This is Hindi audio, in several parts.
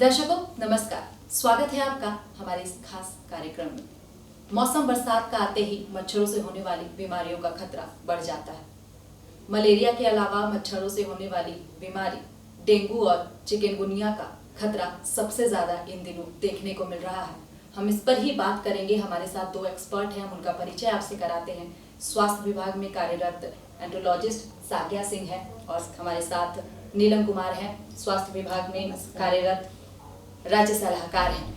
दर्शकों नमस्कार, स्वागत है आपका हमारे इस खास कार्यक्रम में। मौसम बरसात का आते ही मच्छरों से होने वाली बीमारियों का खतरा बढ़ जाता है। मलेरिया के अलावा मच्छरों से होने वाली बीमारी डेंगू और चिकनगुनिया का खतरा सबसे ज्यादा इन दिनों देखने को मिल रहा है। हम इस पर ही बात करेंगे। हमारे साथ दो एक्सपर्ट हैं, हम उनका परिचय आपसे कराते हैं। स्वास्थ्य विभाग में कार्यरत एंट्रोलॉजिस्ट साग्या सिंह है और हमारे साथ नीलम कुमार हैं, स्वास्थ्य विभाग में कार्यरत राज्य सलाहकार हैं।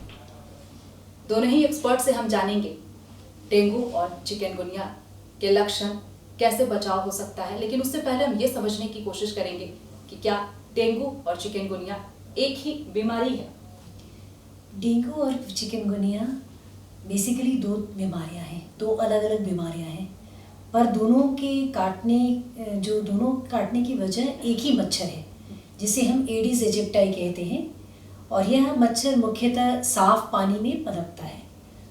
दोनों ही एक्सपर्ट से हम जानेंगे डेंगू और चिकनगुनिया के लक्षण, कैसे बचाव हो सकता है। लेकिन उससे पहले हम ये समझने की कोशिश करेंगे कि क्या डेंगू और चिकनगुनिया एक ही बीमारी है। डेंगू और चिकनगुनिया बेसिकली दो बीमारियां हैं, दो अलग अलग बीमारियां हैं, पर दोनों काटने की वजह एक ही मच्छर है, जिसे हम एडिस एजिप्टाई कहते हैं। और यह मच्छर मुख्यतः साफ पानी में पनपता है।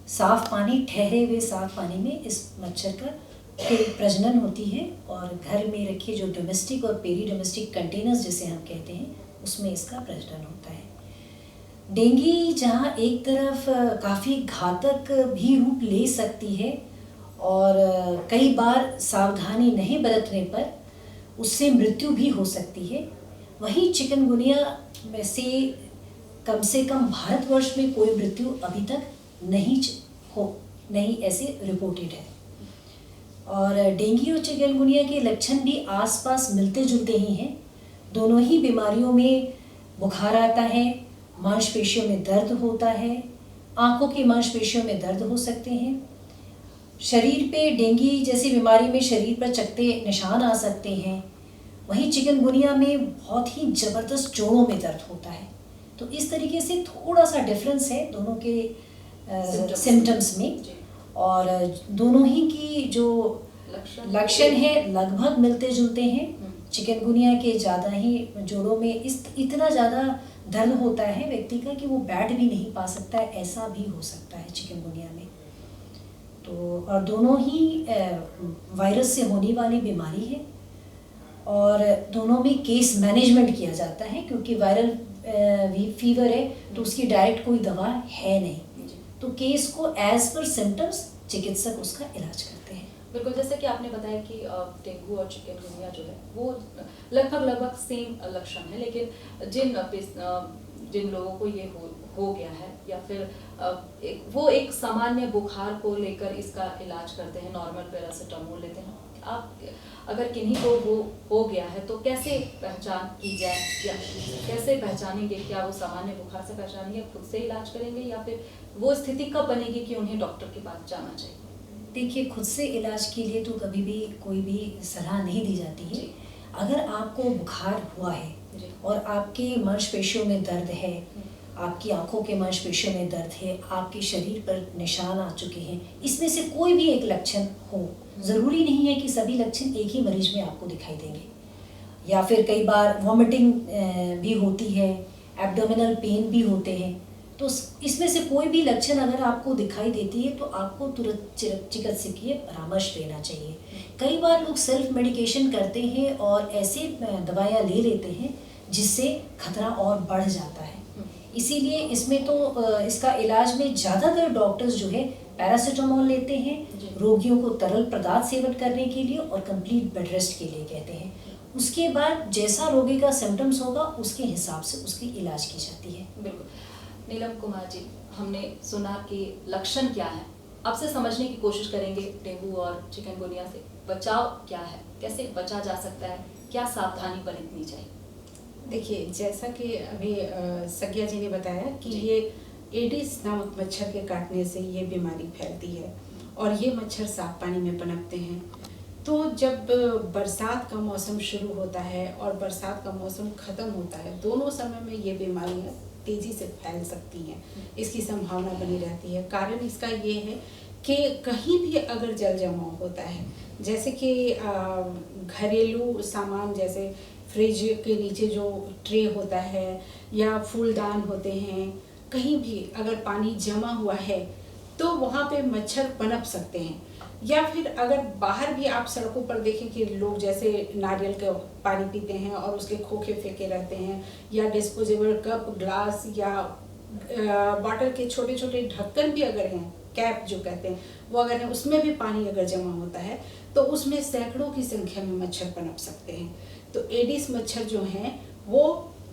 साफ पानी, ठहरे हुए साफ पानी में इस मच्छर के प्रजनन होती है और घर में रखे जो डोमेस्टिक और पेरी डोमेस्टिक कंटेनर्स जिसे हम कहते हैं, उसमें इसका प्रजनन होता है। डेंगू जहाँ एक तरफ काफ़ी घातक भी रूप ले सकती है और कई बार सावधानी नहीं बरतने पर उससे मृत्यु भी हो सकती है, वहीं चिकनगुनिया में से कम भारतवर्ष में कोई मृत्यु अभी तक नहीं ऐसे रिपोर्टेड है। और डेंगू और चिकनगुनिया के लक्षण भी आसपास मिलते जुलते ही हैं। दोनों ही बीमारियों में बुखार आता है, मांसपेशियों में दर्द होता है, आंखों की मांसपेशियों में दर्द हो सकते हैं। शरीर पे डेंगू जैसी बीमारी में शरीर पर चकते निशान आ सकते हैं। वहीं चिकनगुनिया में बहुत ही ज़बरदस्त जोड़ों में दर्द होता है। तो इस तरीके से थोड़ा सा डिफरेंस है दोनों के सिम्टम्स में, और दोनों ही की जो लक्षण है लगभग मिलते जुलते हैं। चिकनगुनिया के ज़्यादा ही जोड़ों में इतना ज़्यादा दर्द होता है व्यक्ति का कि वो बैठ भी नहीं पा सकता है, ऐसा भी हो सकता है चिकनगुनिया में। तो और दोनों ही वायरस से होने वाली बीमारी है और दोनों में केस मैनेजमेंट किया जाता है, क्योंकि वायरल फीवर है तो उसकी डायरेक्ट कोई दवा है नहीं। तो केस को एज पर सिम्टम्स चिकित्सक उसका इलाज करते हैं। बिल्कुल, जैसे कि आपने बताया कि डेंगू और चिकनगुनिया जो है वो लगभग सेम लक्षण है, लेकिन जिन लोगों को ये हो गया है या फिर वो एक सामान्य बुखार को लेकर इसका इलाज करते हैं, नॉर्मल पैरासिटामोल लेते हैं। आप अगर किन्हीं को वो हो गया है तो कैसे पहचान की जाए या कैसे पहचानेंगे? क्या वो सामान्य बुखार से पहचानेंगे, खुद से इलाज करेंगे, या फिर वो स्थिति कब बनेगी कि उन्हें डॉक्टर के पास जाना चाहिए? देखिए, खुद से इलाज के लिए तो कभी भी कोई भी सलाह नहीं दी जाती है। अगर आपको बुखार हुआ है और आपके मांसपेशियों में दर्द है, आपकी आंखों के मांसपेशियों में दर्द है, आपके शरीर पर निशान आ चुके हैं, इसमें से कोई भी एक लक्षण हो, ज़रूरी नहीं है कि सभी लक्षण एक ही मरीज में आपको दिखाई देंगे। या फिर कई बार वॉमिटिंग भी होती है, एब्डोमिनल पेन भी होते हैं। तो इसमें से कोई भी लक्षण अगर आपको दिखाई देती है तो आपको तुरंत चिकित्सकीय परामर्श लेना चाहिए। कई बार लोग सेल्फ मेडिकेशन करते हैं और ऐसे दवाइयाँ ले लेते हैं जिससे खतरा और बढ़ जाता है। इसीलिए इसमें तो इसका इलाज में ज़्यादातर डॉक्टर्स जो है पैरासिटामोल लेते हैं रोगियों को तरल पदार्थ सेवन करने के लिए और कंप्लीट बेड रेस्ट के लिए कहते हैं। उसके बाद जैसा रोगी का सिम्टम्स होगा उसके हिसाब से उसकी इलाज की जाती है। बिल्कुल। नीलम कुमार जी, हमने सुना कि लक्षण क्या है, आपसे समझने की कोशिश करेंगे डेंगू और चिकनगुनिया से बचाव क्या है, कैसे बचा जा सकता है, क्या सावधानी बरतनी चाहिए? देखिए, जैसा कि अभी सग्या जी ने बताया कि ये एडिस नामक मच्छर के काटने से ये बीमारी फैलती है और ये मच्छर साफ पानी में पनपते हैं। तो जब बरसात का मौसम शुरू होता है और बरसात का मौसम ख़त्म होता है, दोनों समय में ये बीमारियाँ तेज़ी से फैल सकती हैं, इसकी संभावना बनी रहती है। कारण इसका ये है कि कहीं भी अगर जल जमाव होता है, जैसे कि घरेलू सामान जैसे फ्रिज के नीचे जो ट्रे होता है या फूलदान होते हैं, कहीं भी अगर पानी जमा हुआ है तो वहाँ पे मच्छर पनप सकते हैं। या फिर अगर बाहर भी आप सड़कों पर देखें कि लोग जैसे नारियल का पानी पीते हैं और उसके खोखे फेंके रहते हैं, या डिस्पोजेबल कप, ग्लास या बॉटल के छोटे छोटे ढक्कन भी अगर हैं, कैप जो कहते हैं वो अगर है, उसमें भी पानी अगर जमा होता है तो उसमें सैकड़ों की संख्या में मच्छर पनप सकते हैं। तो एडिस मच्छर जो हैं वो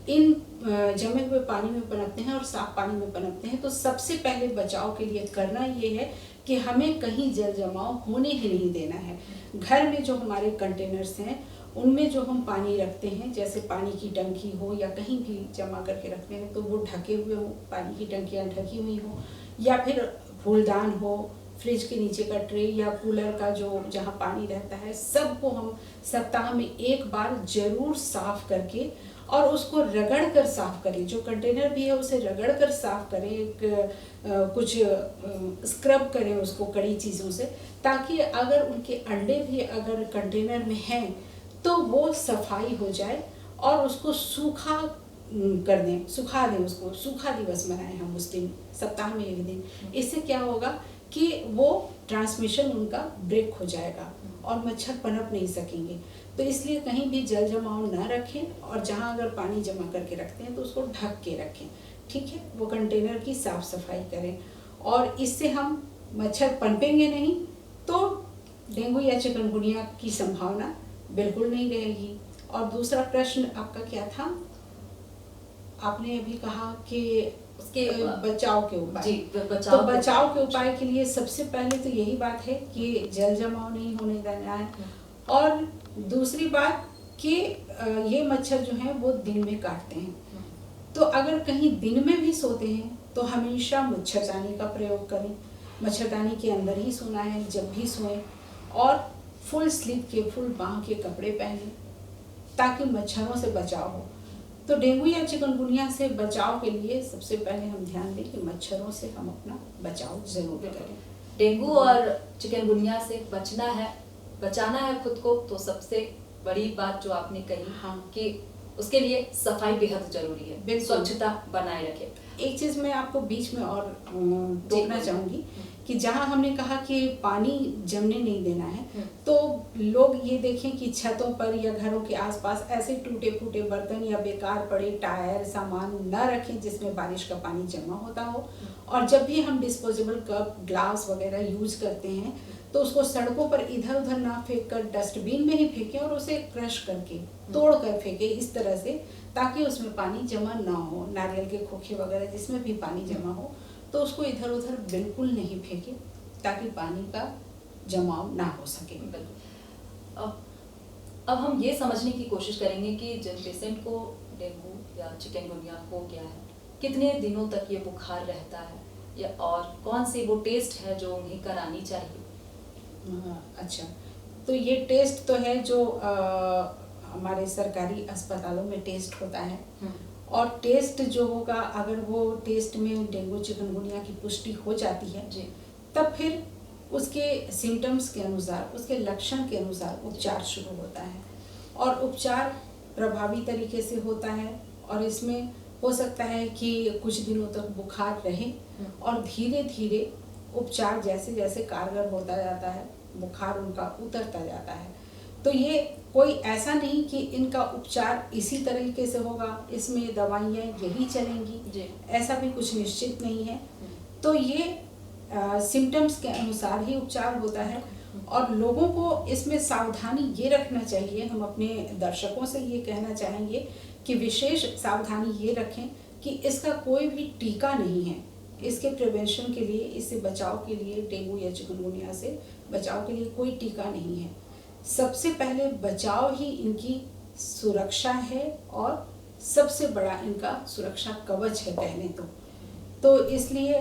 इन जमे हुए पानी में पनपते हैं और साफ पानी में पनपते हैं। तो सबसे पहले बचाव के लिए करना ये है कि हमें कहीं जल जमाव होने ही नहीं देना है। घर में जो हमारे कंटेनर्स हैं उनमें जो हम पानी रखते हैं, जैसे पानी की टंकी हो या कहीं भी जमा करके रखते हैं, तो वो ढके हुए हो, पानी की टंकियाँ ढकी हुई हो, या फिर फूलदान हो, फ्रिज के नीचे का ट्रे या कूलर का जो जहाँ पानी रहता है, सबको हम सप्ताह में एक बार जरूर साफ करके और उसको रगड़ कर साफ करें। जो कंटेनर भी है उसे रगड़ कर साफ करें, कुछ स्क्रब करें उसको कड़ी चीज़ों से, ताकि अगर उनके अंडे भी अगर कंटेनर में हैं तो वो सफाई हो जाए और उसको सूखा कर दें, सुखा दें, उसको सूखा दिवस मनाएं हम उस दिन, सप्ताह में एक दिन। इससे क्या होगा कि वो ट्रांसमिशन उनका ब्रेक हो जाएगा और मच्छर पनप नहीं सकेंगे। तो इसलिए कहीं भी जल जमाव ना रखें और जहाँ अगर पानी जमा करके रखते हैं तो उसको ढक के रखें, ठीक है। वो कंटेनर की साफ सफाई करें और इससे हम मच्छर पनपेंगे नहीं तो डेंगू या चिकनगुनिया की संभावना बिल्कुल नहीं रहेगी। और दूसरा प्रश्न आपका क्या था? आपने अभी कहा कि उसके बचाव के उपाय। जी, तो बचाव के उपाय के लिए सबसे पहले तो यही बात है कि जल जमाव नहीं होने देना है, और दूसरी बात कि ये मच्छर जो हैं वो दिन में काटते हैं। तो अगर कहीं दिन में भी सोते हैं तो हमेशा मच्छरदानी का प्रयोग करें। मच्छरदानी के अंदर ही सोना है जब भी सोएं, और फुल स्लीव के, फुल बांह के कपड़े पहनें ताकि मच्छरों से बचाव हो। तो डेंगू या चिकनगुनिया से बचाव के लिए सबसे पहले हम ध्यान दें कि मच्छरों से हम अपना बचाव जरूर करें। डेंगू और चिकनगुनिया से बचाना है खुद को, तो सबसे बड़ी बात जो आपने कही, हाँ, कि उसके लिए सफाई बेहद जरूरी है, बिल्कुल। स्वच्छता बनाए रखें। एक चीज मैं आपको बीच में और टोकना चाहूंगी कि जहाँ हमने कहा कि पानी जमने नहीं देना है, तो लोग ये देखें कि छतों पर या घरों के आसपास ऐसे टूटे फूटे बर्तन या बेकार पड़े टायर सामान न रखें जिसमें बारिश का पानी जमा होता हो। और जब भी हम डिस्पोजेबल कप, ग्लास वगैरह यूज करते हैं तो उसको सड़कों पर इधर उधर ना फेंक कर डस्टबिन में ही फेंकें और उसे क्रश करके तोड़ कर फेंकें इस तरह से, ताकि उसमें पानी जमा ना हो। नारियल के खोखे वगैरह जिसमें भी पानी जमा हो तो उसको इधर उधर बिल्कुल नहीं फेंकें ताकि पानी का जमाव ना हो सके। अब हम ये समझने की कोशिश करेंगे कि जिन पेशेंट को डेंगू या चिकनगुनिया हो गया है, कितने दिनों तक ये बुखार रहता है, या और कौन सी वो टेस्ट है जो उन्हें करानी चाहिए? अच्छा, तो ये टेस्ट तो है जो हमारे सरकारी अस्पतालों में टेस्ट होता है, और टेस्ट जो होगा अगर वो टेस्ट में डेंगू चिकनगुनिया की पुष्टि हो जाती है जी, तब फिर उसके सिम्टम्स के अनुसार, उसके लक्षण के अनुसार उपचार शुरू होता है। और उपचार प्रभावी तरीके से होता है, और इसमें हो सकता है कि कुछ दिनों तक बुखार रहे और धीरे धीरे उपचार जैसे जैसे कारगर होता जाता है बुखार उनका उतरता जाता है। तो ये कोई ऐसा नहीं कि इनका उपचार इसी तरीके से होगा, इसमें दवाइयाँ यही चलेंगी जी, ऐसा भी कुछ निश्चित नहीं है। तो ये सिम्टम्स के अनुसार ही उपचार होता है, और लोगों को इसमें सावधानी ये रखना चाहिए। हम अपने दर्शकों से ये कहना चाहेंगे कि विशेष सावधानी ये रखें कि इसका कोई भी टीका नहीं है। इसके प्रिवेंशन के लिए, इससे बचाव के लिए, डेंगू या चिकनगुनिया से बचाव के लिए कोई टीका नहीं है। सबसे पहले बचाव ही इनकी सुरक्षा है, और सबसे बड़ा इनका सुरक्षा कवच है पहले तो इसलिए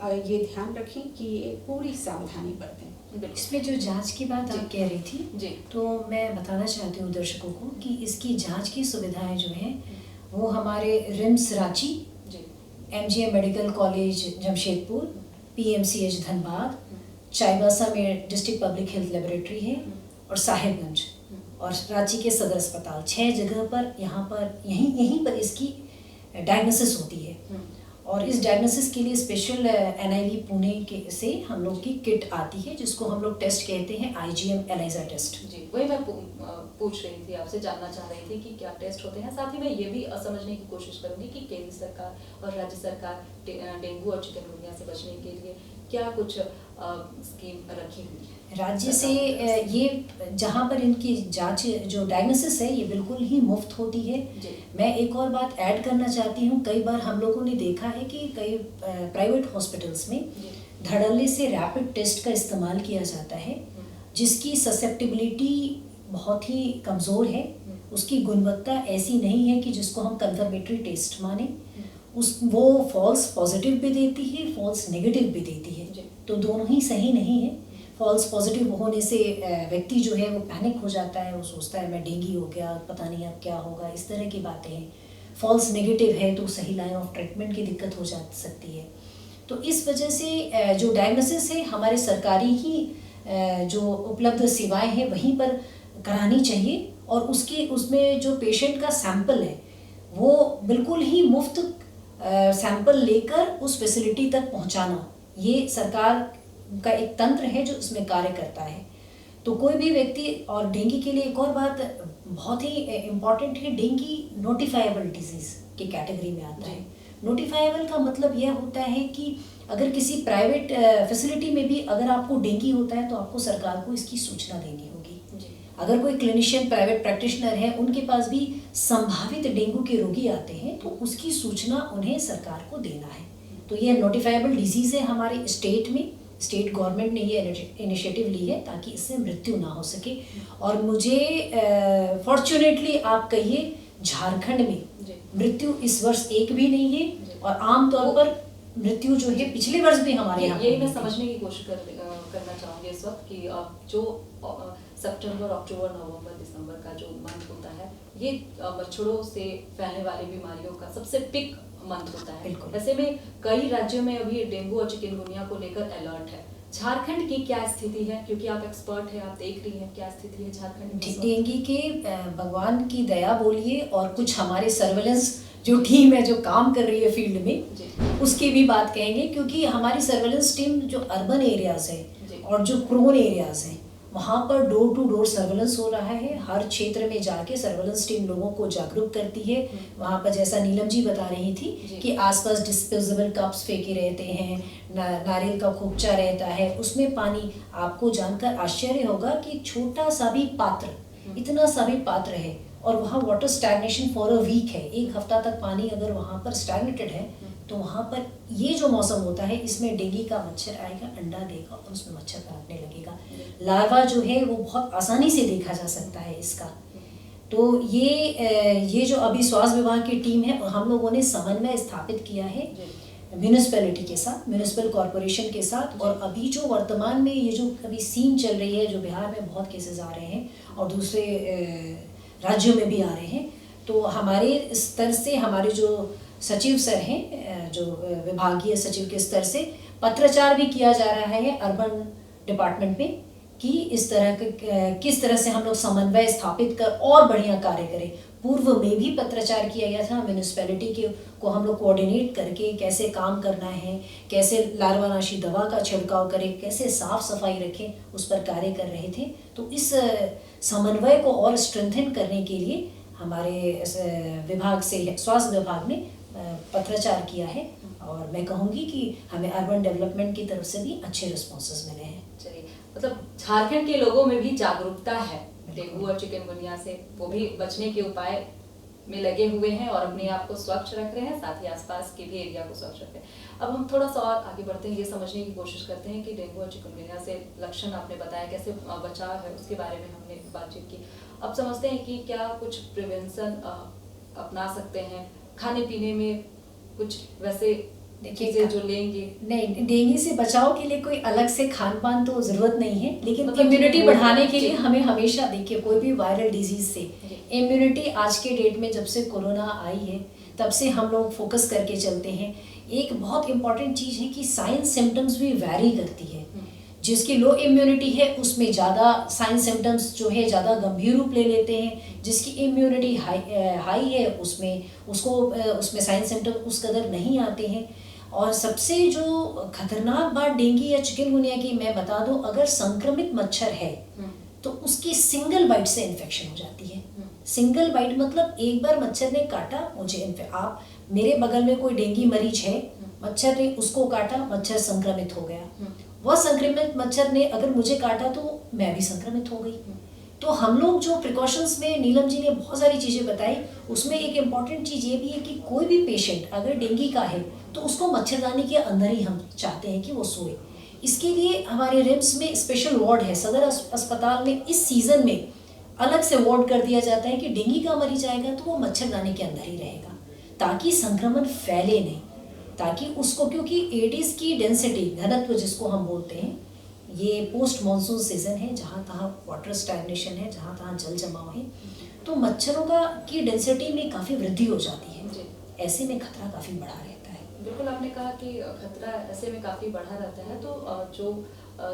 ये ध्यान रखें कि ये पूरी सावधानी बरतें। इसमें जो जांच की बात आप कह रही थी जी, तो मैं बताना चाहती हूँ दर्शकों को कि इसकी जांच की सुविधाएं जो हैं वो हमारे RIMS Ranchi, MGM medical college Jamshedpur, PMCH Dhanbad, Chaibasa में डिस्ट्रिक्ट पब्लिक हेल्थ लेबोरेटरी है, और साहिबगंज और रांची के सदर अस्पताल, 6 जगह पर यहाँ पर यहीं पर इसकी डायग्नोसिस होती है। और इस डायग्नोसिस के लिए स्पेशल NIV पुणे के से हम लोग की किट आती है, जिसको हम लोग टेस्ट कहते हैं IgM ELISA टेस्ट। जी, वही मैं पूछ रही थी आपसे, जानना चाह रही थी कि क्या टेस्ट होते हैं। साथ ही मैं ये भी समझने की कोशिश करूंगी कि केंद्र सरकार और राज्य सरकार डेंगू और चिकनगुनिया से बचने के लिए क्या कुछ स्कीम रखी हुई है। राज्य से ये जहाँ पर इनकी जांच जो डायग्नोसिस है ये बिल्कुल ही मुफ्त होती है। जी। मैं एक और बात ऐड करना चाहती हूँ, कई बार हम लोगों ने देखा है कि कई प्राइवेट हॉस्पिटल्स में धड़ल्ले से रैपिड टेस्ट का इस्तेमाल किया जाता है, जिसकी ससेप्टिबिलिटी बहुत ही कमज़ोर है, उसकी गुणवत्ता ऐसी नहीं है कि जिसको हम कंफर्मेटरी टेस्ट माने। वो फॉल्स पॉजिटिव भी देती है, फॉल्स नेगेटिव भी देती है, तो दोनों ही सही नहीं है। फॉल्स पॉजिटिव होने से व्यक्ति जो है वो पैनिक हो जाता है, वो सोचता है मैं डेंगू हो गया, पता नहीं अब क्या होगा, इस तरह की बातें हैं। फॉल्स नेगेटिव है तो सही लाइन ऑफ ट्रीटमेंट की दिक्कत हो जा सकती है। तो इस वजह से जो डायग्नोसिस है हमारे सरकारी ही जो उपलब्ध सेवाएं हैं वहीं पर करानी चाहिए, और उसमें जो पेशेंट का सैंपल है वो बिल्कुल ही मुफ्त सैंपल लेकर उस फैसिलिटी तक पहुंचाना, ये सरकार का एक तंत्र है जो इसमें कार्य करता है। तो कोई भी व्यक्ति, और डेंगू के लिए एक और बात बहुत ही इम्पॉर्टेंट है, डेंगू नोटिफाइबल डिजीज की कैटेगरी में आता है। नोटिफाइबल का मतलब यह होता है कि अगर किसी प्राइवेट फैसिलिटी में भी अगर आपको डेंगू होता है तो आपको सरकार को इसकी सूचना देनी होगी। अगर कोई क्लिनिशियन प्राइवेट प्रैक्टिशनर है, उनके पास भी संभावित डेंगू के रोगी आते हैं तो उसकी सूचना उन्हें सरकार को देना है। तो ये नोटिफाइबल डिजीज है हमारे स्टेट में, स्टेट गवर्नमेंट ने ये इनिशिएटिव ली है ताकि इससे मृत्यु ना हो सके। और मुझे फॉर्चुनेटली आप कहिए झारखंड में मृत्यु इस वर्ष एक भी नहीं है, और आमतौर पर मृत्यु जो है पिछले वर्ष भी हमारे यहाँ यही मैं समझने की कोशिश करना चाहूँगी इस वक्त कि जो सितंबर, अक्टूबर, नवंबर, दिसंबर का जो मंथ होता है ये मच्छरों से फैलने वाली बीमारियों का सबसे पिक मंथ होता है। ऐसे में कई राज्यों में अभी डेंगू और चिकनगुनिया को लेकर अलर्ट है। झारखंड की क्या स्थिति है, क्योंकि आप एक्सपर्ट हैं, आप देख रही हैं क्या स्थिति है झारखंड की? डेंगू के भगवान की दया बोलिए, और कुछ हमारे सर्वेलेंस जो टीम है जो काम कर रही है फील्ड में, उसकी भी बात कहेंगे, क्योंकि हमारी सर्वेलेंस टीम जो अर्बन एरियाज है और जो प्रोन एरियाज हैं वहाँ पर डोर टू डोर सर्वेलेंस हो रहा है। हर क्षेत्र में जाके सर्वेलेंस टीम लोगों को जागरूक करती है। वहाँ पर जैसा नीलम जी बता रही थी कि आसपास डिस्पोजेबल कप्स फेंके रहते हैं, नारियल का खोपचा रहता है, उसमें पानी, आपको जानकर आश्चर्य होगा कि छोटा सा भी पात्र, इतना सा भी पात्र है, और वहाँ water stagnation for a week है, एक हफ्ता तक पानी अगर वहाँ पर स्टैग्नेटेड है तो वहाँ पर ये जो मौसम होता है इसमें डेंगू का मच्छर आएगा, अंडा देगा और उसमें मच्छर काटने लगेगा। लार्वा जो है वो बहुत आसानी से देखा जा सकता है इसका। तो ये जो अभी स्वास्थ्य विभाग की टीम है, हम लोगों ने समन्वय स्थापित किया है म्यूनिसिपैलिटी के साथ, म्यूनिसिपल कॉरपोरेशन के साथ, और अभी जो वर्तमान में ये जो अभी सीन चल रही है, जो बिहार में बहुत केसेस आ रहे हैं और दूसरे राज्यों में भी आ रहे हैं, तो हमारे स्तर से हमारे जो सचिव सर हैं, जो विभागीय सचिव के स्तर से पत्राचार भी किया जा रहा है अर्बन डिपार्टमेंट में कि इस तरह के किस तरह से हम लोग समन्वय स्थापित कर और बढ़िया कार्य करें। पूर्व में भी पत्राचार किया गया था, म्यूनिसिपैलिटी के को हम लोग कोऑर्डिनेट करके कैसे काम करना है, कैसे लार्वानाशी दवा का छिड़काव करें, कैसे साफ सफाई रखें, उस पर कार्य कर रहे थे। तो इस समन्वय को और स्ट्रेंथन करने के लिए हमारे विभाग से, स्वास्थ्य विभाग ने पत्राचार किया है, और मैं कहूँगी कि हमें अर्बन डेवलपमेंट की तरफ से भी अच्छे रिस्पॉन्सेस मिले हैं। चलिए, मतलब झारखंड के लोगों में भी जागरूकता है डेंगू और चिकनगुनिया से, वो भी बचने के उपाय में लगे हुए हैं और अपने आप को स्वच्छ रख रहे हैं, साथ ही आसपास के भी एरिया को स्वच्छ रख रहे हैं। अब हम थोड़ा सा और आगे बढ़ते हैं, ये समझने की कोशिश करते हैं कि डेंगू और चिकनगुनिया से लक्षण आपने बताया, कैसे बचाव है उसके बारे में हमने बातचीत की। अब समझते हैं कि क्या कुछ प्रिवेंशन अपना सकते हैं, खाने पीने में कुछ वैसे चीजें जो लेंगे? नहीं, डेंगू से बचाव के लिए कोई अलग से खान पान तो जरूरत नहीं है, लेकिन इम्यूनिटी बढ़ाने के लिए हमें हमेशा, देखिए कोई भी वायरल डिजीज से इम्यूनिटी, आज के डेट में जब से कोरोना आई है तब से हम लोग फोकस करके चलते हैं। एक बहुत इंपॉर्टेंट चीज़ है कि साइन सिम्टम्स भी वैरी करती है। जिसकी लो इम्यूनिटी है उसमें ज़्यादा साइन सिम्टम्स जो है ज़्यादा गंभीर रूप ले लेते हैं, जिसकी इम्यूनिटी हाई है उसमें साइन सिम्टम उस कदर नहीं आते हैं। और सबसे जो खतरनाक बात डेंगू या चिकनगुनिया की मैं बता दूं, अगर संक्रमित मच्छर है तो उसकी सिंगल बाइट से इन्फेक्शन हो जाती है। सिंगल बाइट मतलब एक बार मच्छर ने काटा मुझे, आप मेरे बगल में कोई डेंगू मरीज है, मच्छर ने उसको काटा, मच्छर संक्रमित हो गया, वह संक्रमित मच्छर ने अगर मुझे काटा तो मैं भी संक्रमित हो गई। तो हम लोग जो प्रिकॉशंस में नीलम जी ने बहुत सारी चीज़ें बताई, उसमें एक इम्पॉर्टेंट चीज़ ये भी है कि कोई भी पेशेंट अगर डेंगू का है तो उसको मच्छरदानी के अंदर ही हम चाहते हैं कि वो सोए। इसके लिए हमारे रिम्स में स्पेशल वार्ड है, सदर अस्पताल में इस सीज़न में अलग से वार्ड कर दिया जाता है कि डेंगू का मरीज आएगा तो वो मच्छरदानी के अंदर ही रहेगा ताकि संक्रमण फैले नहीं, ताकि उसको, क्योंकि एडिस की डेंसिटी, घनत्व जिसको हम बोलते हैं, ये पोस्ट मानसून सीजन है, जहाँ तहाँ वाटर स्टैग्नेशन है, जहाँ तहाँ जल जमाव है, तो मच्छरों की डेंसिटी में काफ़ी वृद्धि हो जाती है। ऐसे में खतरा काफ़ी बढ़ा रहता है। बिल्कुल, आपने कहा कि खतरा ऐसे में काफ़ी बढ़ा रहता है। तो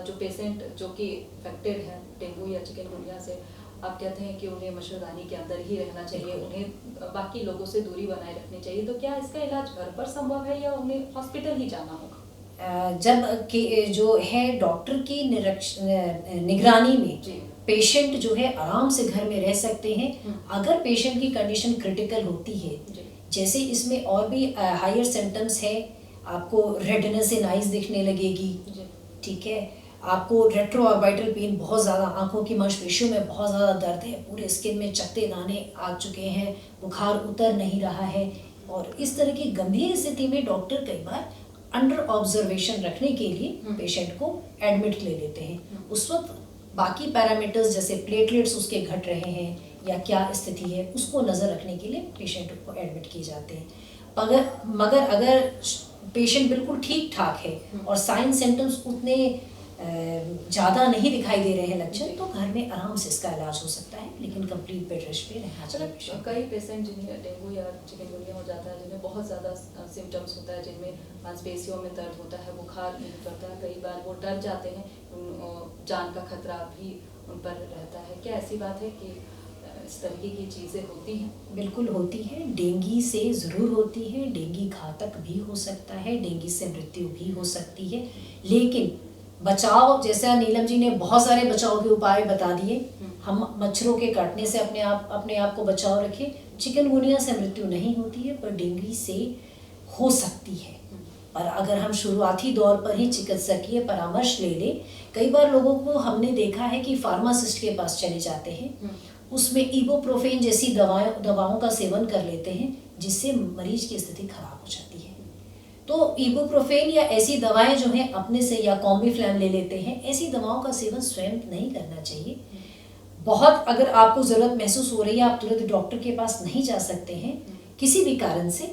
जो पेशेंट जो कि इफेक्टेड है डेंगू या चिकनगुनिया से, आप कहते हैं कि उन्हें मच्छरदानी के अंदर ही रहना चाहिए, उन्हें बाकी लोगों से दूरी बनाए रखनी चाहिए। तो क्या इसका इलाज घर पर संभव है या उन्हें हॉस्पिटल ही जाना होगा? जब जो है डॉक्टर की निगरानी में पेशेंट जो है आराम से घर में रह सकते हैं। अगर पेशेंट की कंडीशन क्रिटिकल होती है, जैसे इसमें और भी हायर सिम्टम्स है, आपको रेडनेस इन आइज दिखने लगेगी, ठीक है, आपको रेट्रोऑर्बिटल पेन, बहुत ज़्यादा आंखों की मांसपेशियों में बहुत ज़्यादा दर्द है, पूरे स्किन में चकते दाने आ चुके हैं, बुखार उतर नहीं रहा है, और इस तरह की गंभीर स्थिति में डॉक्टर कई बार अंडर ऑब्जर्वेशन रखने के लिए पेशेंट को एडमिट ले लेते हैं। उस वक्त बाकी पैरामीटर्स जैसे प्लेटलेट्स उसके घट रहे हैं या क्या स्थिति है, उसको नज़र रखने के लिए पेशेंट को एडमिट किए जाते हैं। मगर अगर पेशेंट बिल्कुल ठीक ठाक है और साइन सिम्टम्स उतने ज़्यादा नहीं दिखाई दे रहे हैं लक्षण, तो घर में आराम से इसका इलाज हो सकता है, लेकिन कंप्लीट बेड रेस्ट पे रहना चाहिए। कई पेशेंट जिन्हें डेंगू या चिकनगुनिया हो जाता है, जिन्हें बहुत ज़्यादा सिम्टम्स होता है, जिनमें मांसपेशियों में दर्द होता है, बुखार नहीं उतरता है, कई बार वो डर जाते हैं, जान का खतरा भी उन पर रहता है। क्या ऐसी बात है कि इस तरीके की चीज़ें होती हैं? बिल्कुल होती है, डेंगू से ज़रूर होती है, डेंगू घातक भी हो सकता है, डेंगू से मृत्यु भी हो सकती है, लेकिन बचाव, जैसा नीलम जी ने बहुत सारे बचाव के उपाय बता दिए, हम मच्छरों के काटने से अपने आप को बचाव रखें। चिकनगुनिया से मृत्यु नहीं होती है, पर डेंगू से हो सकती है। और अगर हम शुरुआती दौर पर ही चिकित्सकीय परामर्श ले लें, कई बार लोगों को हमने देखा है कि फार्मासिस्ट के पास चले जाते हैं, उसमें इबुप्रोफेन जैसी दवाओं का सेवन कर लेते हैं, जिससे मरीज की स्थिति खराब हो जाती है। तो इबुप्रोफेन या ऐसी दवाएं जो हैं अपने से, या कॉम्बीफ्लैम ले लेते हैं, ऐसी दवाओं का सेवन स्वयं नहीं करना चाहिए। बहुत अगर आपको ज़रूरत महसूस हो रही है, आप तुरंत डॉक्टर के पास नहीं जा सकते हैं किसी भी कारण से,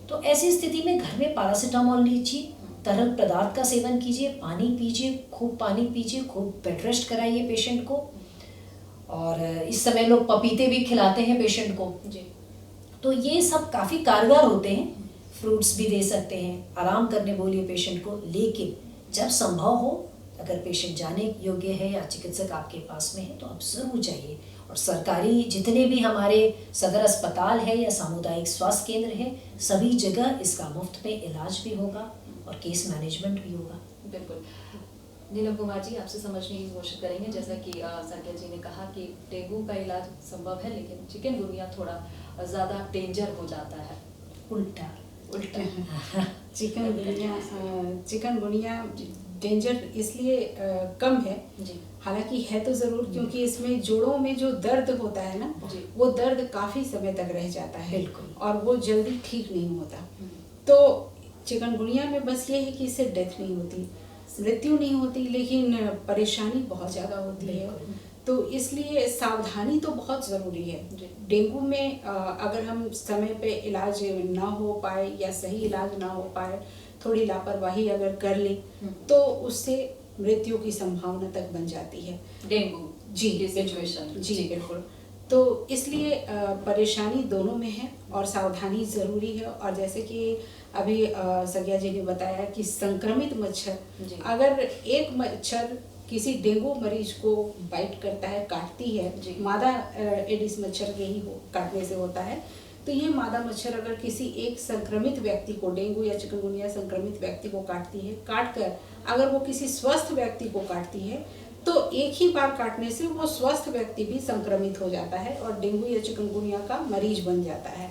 तो ऐसी स्थिति में घर में पैरासीटामोल लीजिए, तरल पदार्थ का सेवन कीजिए, पानी पीजिए, खूब पानी पीजिए, खूब बेड रेस्ट कराइए पेशेंट को। और इस समय लोग पपीते भी खिलाते हैं पेशेंट को, तो ये सब काफ़ी कारगर होते हैं। फ्रूट्स भी दे सकते हैं, आराम करने बोलिए पेशेंट को, लेकिन जब संभव हो, अगर पेशेंट जाने योग्य है या चिकित्सक आपके पास में है, तो आप ज़रूर जाइए। और सरकारी जितने भी हमारे सदर अस्पताल है या सामुदायिक स्वास्थ्य केंद्र है, सभी जगह इसका मुफ्त में इलाज भी होगा और केस मैनेजमेंट भी होगा। बिल्कुल। नीलम कुमार जी, आपसे समझने की कोशिश करेंगे, जैसा कि संज्ञा जी ने कहा कि डेंगू का इलाज संभव है, लेकिन चिकनगुनिया थोड़ा ज़्यादा डेंजर हो जाता है। उल्टा चिकनगुनिया डेंजर इसलिए कम है, हालांकि है तो ज़रूर, क्योंकि इसमें जोड़ों में जो दर्द होता है ना, वो दर्द काफ़ी समय तक रह जाता है और वो जल्दी ठीक नहीं होता। तो चिकनगुनिया में बस ये है कि इससे डेथ नहीं होती, मृत्यु नहीं होती, लेकिन परेशानी बहुत ज़्यादा होती है। तो इसलिए सावधानी तो बहुत ज़रूरी है। डेंगू में अगर हम समय पे इलाज ना हो पाए या सही इलाज ना हो पाए, थोड़ी लापरवाही अगर कर लें, तो उससे मृत्यु की संभावना तक बन जाती है। डेंगू जी सिचुएशन। जी बिल्कुल। तो इसलिए परेशानी दोनों में है और सावधानी ज़रूरी है। और जैसे कि अभी सज्ञा जी ने बताया कि संक्रमित मच्छर, जी। अगर एक मच्छर किसी डेंगू मरीज को बाइट करता है, काटती है, जी। मादा एडिस मच्छर के ही काटने से होता है, तो ये मादा मच्छर अगर किसी एक संक्रमित व्यक्ति को, डेंगू या चिकनगुनिया संक्रमित व्यक्ति को काटती है, काट कर अगर वो किसी स्वस्थ व्यक्ति को काटती है, तो एक ही बार काटने से वो स्वस्थ व्यक्ति भी संक्रमित हो जाता है और डेंगू या चिकनगुनिया का मरीज बन जाता है।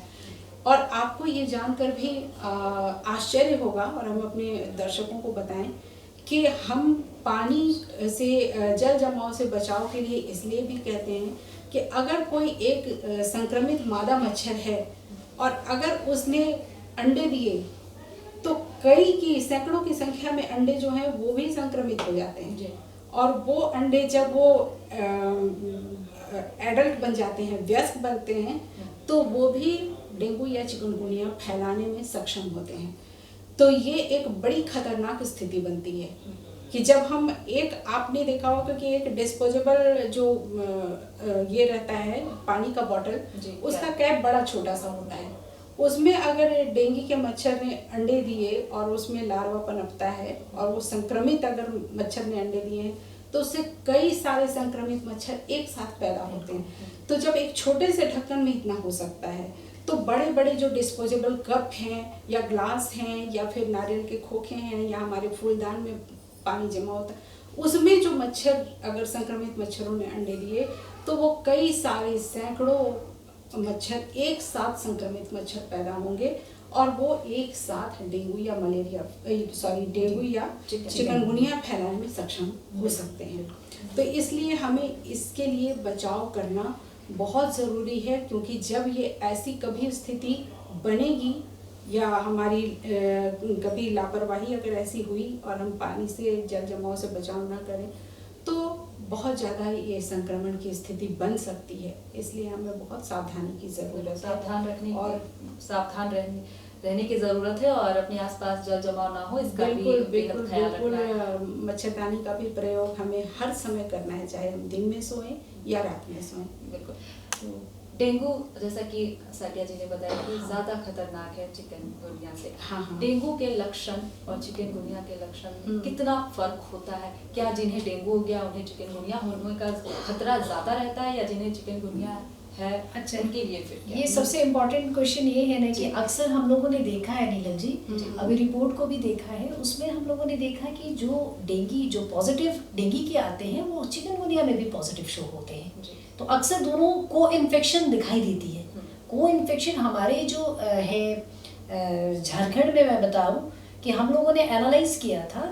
और आपको ये जानकर भी आश्चर्य होगा, और हम अपने दर्शकों को बताएं कि हम पानी से, जल जमाव से बचाव के लिए इसलिए भी कहते हैं कि अगर कोई एक संक्रमित मादा मच्छर है और अगर उसने अंडे दिए, तो कई की सैकड़ों की संख्या में अंडे जो हैं वो भी संक्रमित हो जाते हैं। और वो अंडे जब वो एडल्ट बन जाते हैं, वयस्क बनते हैं, तो वो भी डेंगू या चिकनगुनिया फैलाने में सक्षम होते हैं। तो ये एक बड़ी खतरनाक स्थिति बनती है कि जब हम आपने देखा होगा कि एक डिस्पोजेबल जो ये रहता है पानी का बॉटल, उसका कैप बड़ा छोटा सा होता है, उसमें अगर डेंगू के मच्छर ने अंडे दिए और उसमें लार्वा पनपता है और वो संक्रमित अगर मच्छर ने अंडे दिए हैं, तो उससे कई सारे संक्रमित मच्छर एक साथ पैदा होते हैं। तो जब एक छोटे से ढक्कन में इतना हो सकता है, तो बड़े बड़े जो डिस्पोजेबल कप हैं या ग्लास हैं या फिर नारियल के खोखे हैं या हमारे फूलदान में पानी जमा होता है, उसमें जो मच्छर, अगर संक्रमित मच्छरों ने अंडे दिए, तो वो कई सारे सैकड़ों मच्छर एक साथ संक्रमित मच्छर पैदा होंगे और वो एक साथ डेंगू या डेंगू या चिकनगुनिया फैलाने में सक्षम हो सकते हैं। तो इसलिए हमें इसके लिए बचाव करना बहुत ज़रूरी है, क्योंकि जब ये ऐसी कभी स्थिति बनेगी या हमारी कभी लापरवाही अगर ऐसी हुई और हम पानी से, जल जमाव से बचाव ना करें, तो बहुत ज़्यादा ये संक्रमण की स्थिति बन सकती है। इसलिए हमें बहुत सावधानी की ज़रूरत है, सावधान रहने की ज़रूरत है और अपने आसपास जल जमाव ना हो, इसका भी बेहद ख्याल रखना है। मच्छरदानी का भी प्रयोग हमें हर समय करना है, चाहे हम दिन में सोएं या रात में सोएं। बिल्कुल। तो डेंगू, जैसा कि सज्ञा जी ने बताया कि ज़्यादा खतरनाक है चिकनगुनिया से। डेंगू के लक्षण और चिकनगुनिया के लक्षण कितना फर्क होता है? क्या जिन्हें डेंगू हो गया उन्हें चिकनगुनिया होने का खतरा ज़्यादा रहता है, या जिन्हें चिकनगुनिया है अच्छा उनके लिए फिर क्या? ये सबसे इम्पोर्टेंट क्वेश्चन ये है ना कि अक्सर हम लोगों ने देखा है नीलम जी, अभी रिपोर्ट को भी देखा है, उसमें हम लोगों ने देखा कि जो पॉजिटिव डेंगू के आते हैं वो चिकनगुनिया में भी पॉजिटिव शो होते हैं। तो अक्सर दोनों को इन्फेक्शन दिखाई देती है। को इन्फेक्शन हमारे जो है झारखंड में, मैं बताऊं कि हम लोगों ने एनालाइज किया था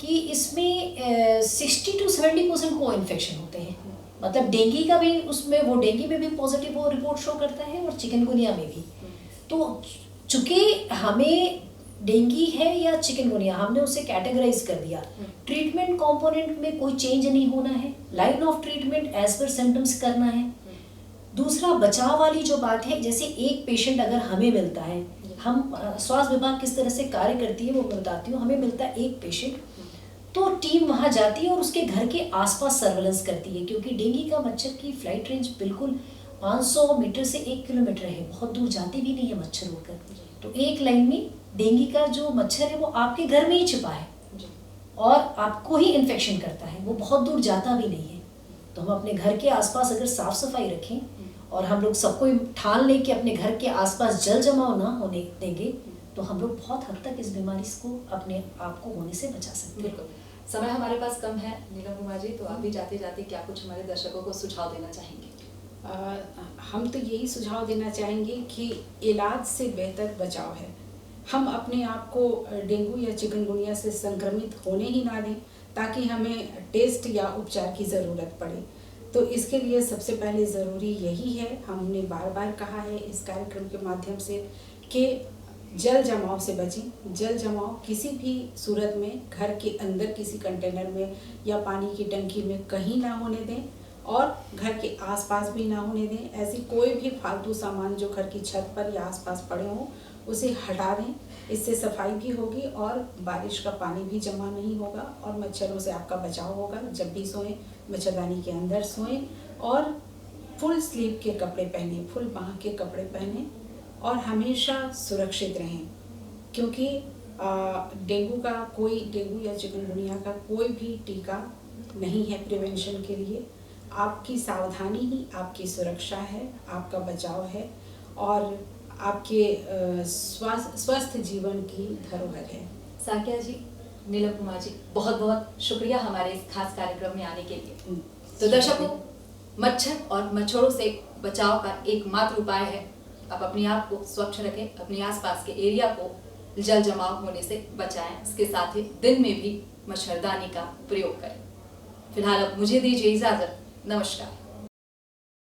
कि इसमें 60 to 70% को इन्फेक्शन होते हैं। मतलब डेंगू का भी, उसमें वो डेंगू में भी पॉजिटिव वो रिपोर्ट शो करता है और चिकनगुनिया में भी। तो चूंकि हमें डेंगू है या चिकनगुनिया, हमने उसे कैटेगराइज कर दिया। ट्रीटमेंट कंपोनेंट में कोई चेंज नहीं होना है, line of treatment as per symptoms करना है। दूसरा, बचाव वाली जो बात है, जैसे एक पेशेंट अगर हमें मिलता है, हम स्वास्थ्य विभाग किस तरह से कार्य करती है वो बताती हूँ। हमें मिलता है एक पेशेंट, तो टीम वहाँ जाती है और उसके घर के आसपास सर्वेलेंस करती है, क्योंकि डेंगू का मच्छर की फ्लाइट रेंज बिल्कुल 500 मीटर से 1 किलोमीटर है, बहुत दूर जाती भी नहीं है मच्छर उड़कर। तो एक लाइन में डेंगू का जो मच्छर है वो आपके घर में ही छिपा है और आपको ही इन्फेक्शन करता है, वो बहुत दूर जाता भी नहीं है। तो हम अपने घर के आसपास अगर साफ सफाई रखें और हम लोग सबको ठान लें कि अपने घर के आसपास जल जमाव ना होने देंगे, तो हम लोग बहुत हद तक इस बीमारी को अपने आप को होने से बचा सकते हैं। समय हमारे पास कम है नीलम कुमार जी, तो आप भी जाते जाते क्या कुछ हमारे दर्शकों को सुझाव देना चाहेंगे? हम तो यही सुझाव देना चाहेंगे कि इलाज से बेहतर बचाव है। हम अपने आप को डेंगू या चिकनगुनिया से संक्रमित होने ही ना दें, ताकि हमें टेस्ट या उपचार की ज़रूरत पड़े। तो इसके लिए सबसे पहले ज़रूरी यही है, हमने बार बार कहा है इस कार्यक्रम के माध्यम से, कि जल जमाव से बचें। जल जमाव किसी भी सूरत में घर के अंदर किसी कंटेनर में या पानी की टंकी में कहीं ना होने दें और घर के आसपास भी ना होने दें। ऐसी कोई भी फालतू सामान जो घर की छत पर या आसपास पड़े हों उसे हटा दें, इससे सफाई भी होगी और बारिश का पानी भी जमा नहीं होगा और मच्छरों से आपका बचाव होगा। जब भी सोएं मच्छरदानी के अंदर सोएं और फुल स्लीव के कपड़े पहने, फुल बाँह के कपड़े पहने और हमेशा सुरक्षित रहें, क्योंकि डेंगू या चिकनगुनिया का कोई भी टीका नहीं है प्रिवेंशन के लिए। आपकी सावधानी ही आपकी सुरक्षा है, आपका बचाव है और आपके स्वस्थ जीवन की धरोहर है। साकिया जी, नीलम कुमार जी, बहुत बहुत शुक्रिया हमारे इस खास कार्यक्रम में आने के लिए। तो दर्शकों, मच्छर और मच्छरों से बचाव का एकमात्र उपाय है आप अपने आप को स्वच्छ रखें, अपने आसपास के एरिया को जल जमाव होने से बचाएं। इसके साथ ही दिन में भी मच्छरदानी का प्रयोग करें। फिलहाल अब मुझे दीजिए इजाजत। नमस्कार।